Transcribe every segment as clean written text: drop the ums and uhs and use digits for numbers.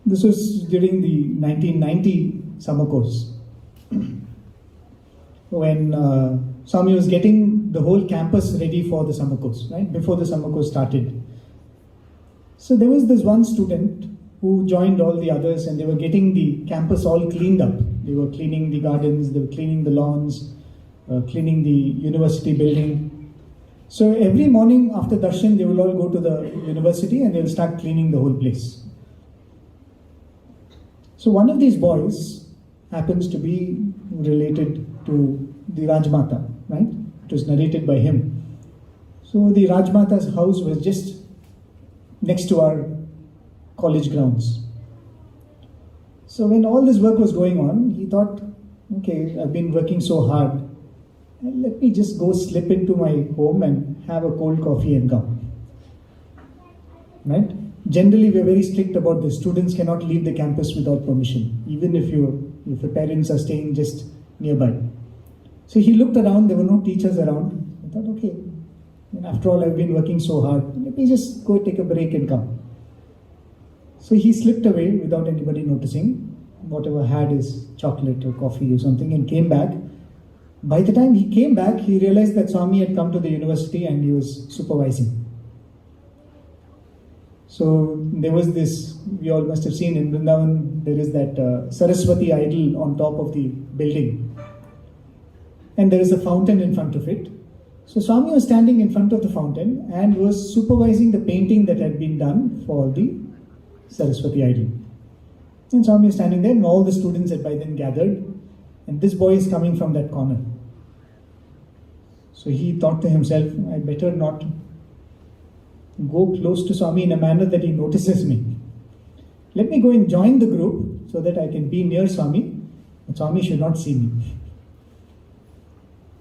This was during the 1990 summer course, when Swami was getting the whole campus ready for the summer course, right, before the summer course started. So there was this one student who joined all the others, and they were getting the campus all cleaned up. They were cleaning the gardens, they were cleaning the lawns, cleaning the university building. So every morning after darshan, they will all go to the university and they will start cleaning the whole place. So one of these boys happens to be related to the Rajmata, right? It was narrated by him. So the Rajmata's house was just next to our college grounds. So when all this work was going on, he thought, okay, I've been working so hard, let me just go slip into my home and have a cold coffee and come. Right? Generally, we're very strict about this. Students cannot leave the campus without permission, even if your parents are staying just nearby. So he looked around, there were no teachers around. I thought, okay, after all, I've been working so hard, let me just go take a break and come. So he slipped away without anybody noticing, whatever had is chocolate or coffee or something, and came back. By the time he came back, he realized that Swami had come to the university and he was supervising. So there was this, we all must have seen in Vrindavan, there is that Saraswati idol on top of the building. And there is a fountain in front of it. So Swami was standing in front of the fountain and was supervising the painting that had been done for the Saraswati idol. And Swami was standing there, and all the students had by then gathered, and this boy is coming from that corner. So he thought to himself, I better not go close to Swami in a manner that he notices me. Let me go and join the group so that I can be near Swami, but Swami should not see me.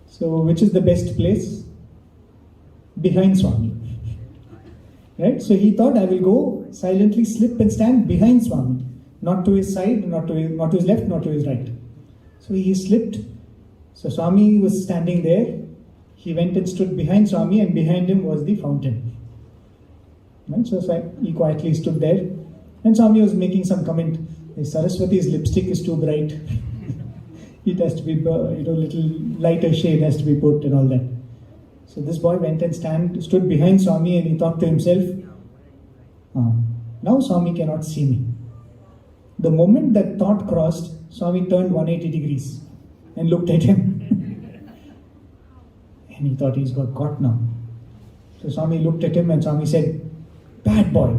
So which is the best place? Behind Swami. Right? So he thought, I will go silently slip and stand behind Swami, not to his side, not to his left, not to his right. So he slipped. So Swami was standing there. He went and stood behind Swami, and behind him was the fountain. Right? So he quietly stood there, and Swami was making some comment. Saraswati's lipstick is too bright. It has to be, little lighter shade has to be put and all that. So this boy went and stood behind Swami, and he thought to himself, now Swami cannot see me. The moment that thought crossed, Swami turned 180 degrees and looked at him. And he thought he's got caught now. So Swami looked at him and Swami said, bad boy.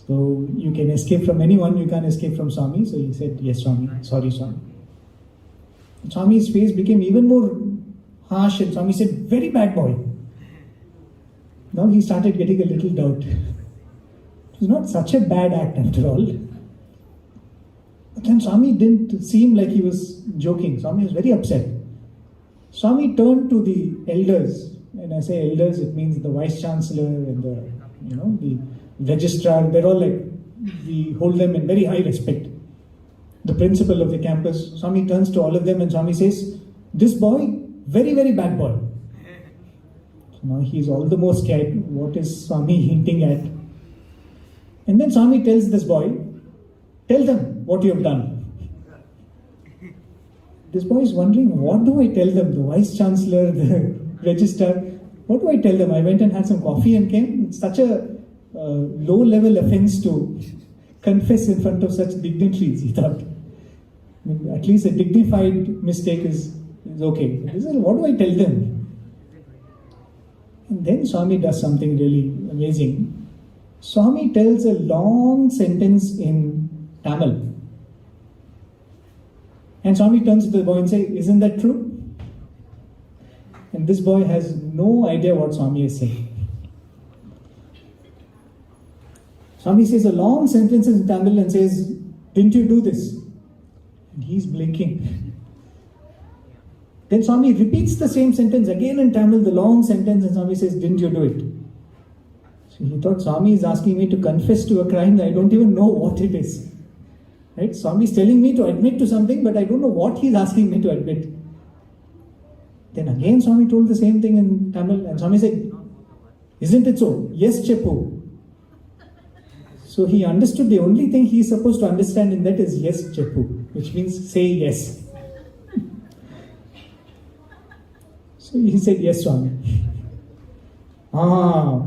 So you can escape from anyone, you can't escape from Swami. So he said, yes Swami, sorry Swami. And Swami's face became even more harsh, and Swami said, very bad boy. Now he started getting a little doubt. It was not such a bad act after all. But then Swami didn't seem like he was joking. Swami was very upset. Swami turned to the elders. When I say elders, it means the vice chancellor and the registrar. They're all like, we hold them in very high respect. The principal of the campus. Swami turns to all of them and Swami says, this boy, very, very bad boy. So now he's all the more scared. What is Swami hinting at? And then Swami tells this boy, tell them what you have done. This boy is wondering, what do I tell them? The vice chancellor, the registrar, what do I tell them? I went and had some coffee and came. It's such a low level offense to confess in front of such dignitaries, he thought. I mean, at least a dignified mistake is okay. What do I tell them? And then Swami does something really amazing. Swami tells a long sentence in Tamil. And Swami turns to the boy and says, isn't that true? And this boy has no idea what Swami is saying. Swami says a long sentence in Tamil and says, didn't you do this? And he's blinking. Then Swami repeats the same sentence again in Tamil, the long sentence, and Swami says, didn't you do it? So he thought Swami is asking me to confess to a crime that I don't even know what it is. Right? Swami is telling me to admit to something, but I don't know what he's asking me to admit. Then again Swami told the same thing in Tamil, and Swami said, isn't it so? Yes, Chepu. So he understood the only thing he is supposed to understand in that is yes, Cheppu, which means say yes. So he said, yes, Swami.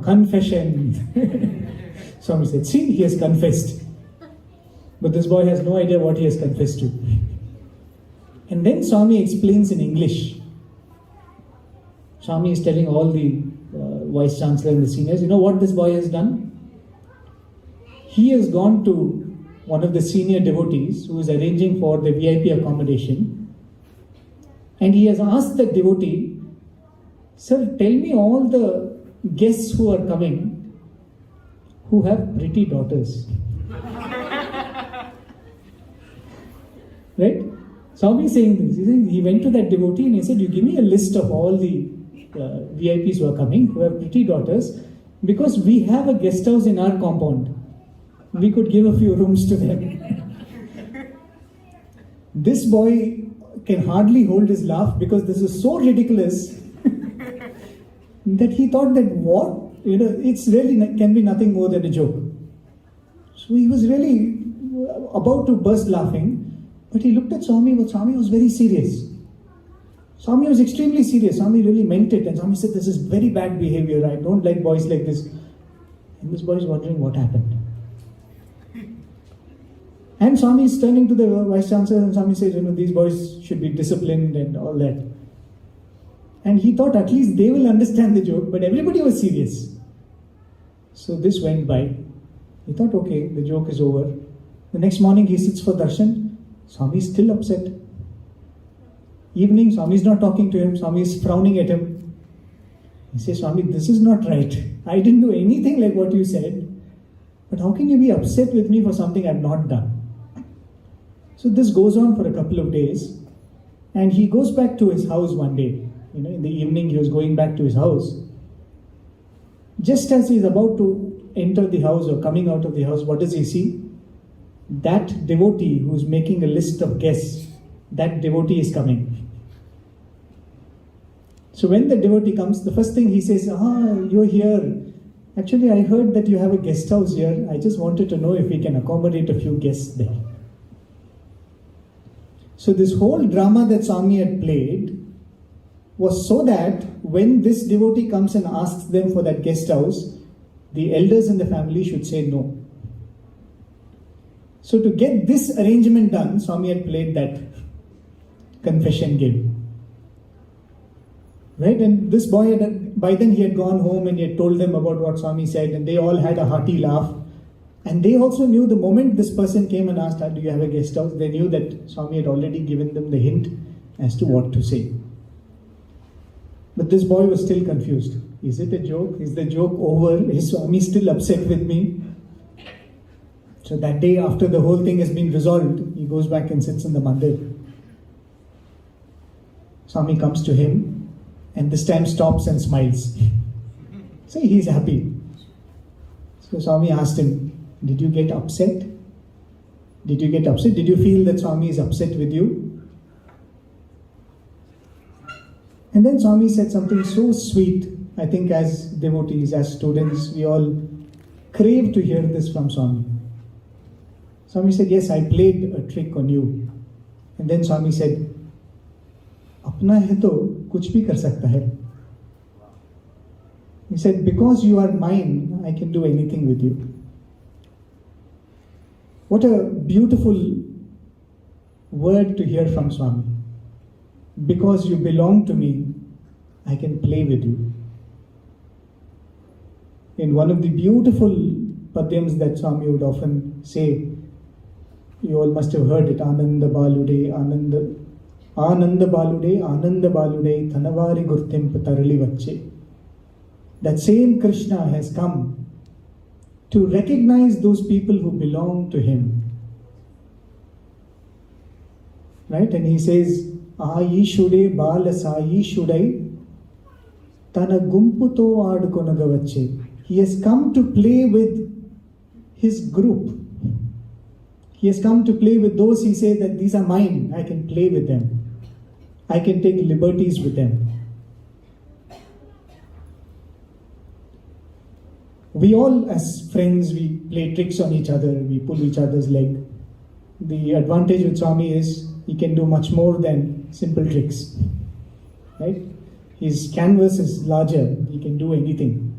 Confession. Swami said, see, he has confessed. But this boy has no idea what he has confessed to. And then Swami explains in English. Swami is telling all the Vice Chancellor and the seniors, you know what this boy has done? He has gone to one of the senior devotees who is arranging for the VIP accommodation, and he has asked the devotee, sir, tell me all the guests who are coming who have pretty daughters. Right? Swami is saying this. He went to that devotee and he said, you give me a list of all the VIPs who are coming, who have pretty daughters, because we have a guest house in our compound. We could give a few rooms to them. This boy can hardly hold his laugh because this is so ridiculous that he thought that what? It's really can be nothing more than a joke. So he was really about to burst laughing, but he looked at Swami, but Swami was very serious. Swami was extremely serious. Swami really meant it, and Swami said, this is very bad behavior. I don't like boys like this. And this boy is wondering what happened. And Swami is turning to the Vice Chancellor and Swami says, these boys should be disciplined and all that. And he thought at least they will understand the joke, but everybody was serious. So this went by. He thought, okay, the joke is over. The next morning he sits for darshan. Swami is still upset. Evening, Swami is not talking to him. Swami is frowning at him. He says, Swami, this is not right. I didn't do anything like what you said. But how can you be upset with me for something I have not done? So this goes on for a couple of days. And he goes back to his house one day. In the evening he was going back to his house. Just as he is about to enter the house or coming out of the house, what does he see? That devotee who is making a list of guests, that devotee is coming. So when the devotee comes, the first thing he says, you're here. Actually, I heard that you have a guest house here. I just wanted to know if we can accommodate a few guests there. So this whole drama that Swami had played was so that when this devotee comes and asks them for that guest house, the elders in the family should say no. So to get this arrangement done, Swami had played that confession game. Right? And this boy, by then he had gone home and he had told them about what Swami said, and they all had a hearty laugh. And they also knew the moment this person came and asked, do you have a guest house? They knew that Swami had already given them the hint as to what to say. But this boy was still confused. Is it a joke? Is the joke over? Is Swami still upset with me? So that day, after the whole thing has been resolved, he goes back and sits in the mandir. Swami comes to him and this time stops and smiles. So he's happy. So Swami asked him, did you get upset? Did you get upset? Did you feel that Swami is upset with you? And then Swami said something so sweet. I think as devotees, as students, we all crave to hear this from Swami. Swami said, yes, I played a trick on you. And then Swami said, अपना है तो कुछ भी कर सकता है. He said, because you are mine, I can do anything with you. What a beautiful word to hear from Swami. Because you belong to me, I can play with you. In one of the beautiful padyams that Swami would often say, you all must have heard it, Ananda Balude, Ananda Balude, Ananda Balude, Thanavari Gurtimp Tarali Vache. That same Krishna has come to recognize those people who belong to him. Right? And he says, Ayi Shude Bala Sayi Shudai Tana Gumputo Adkonagavache. He has come to play with his group. He has come to play with those he says that these are mine. I can play with them. I can take liberties with them. We all, as friends, we play tricks on each other, we pull each other's leg. The advantage with Swami is he can do much more than simple tricks, right? His canvas is larger, he can do anything.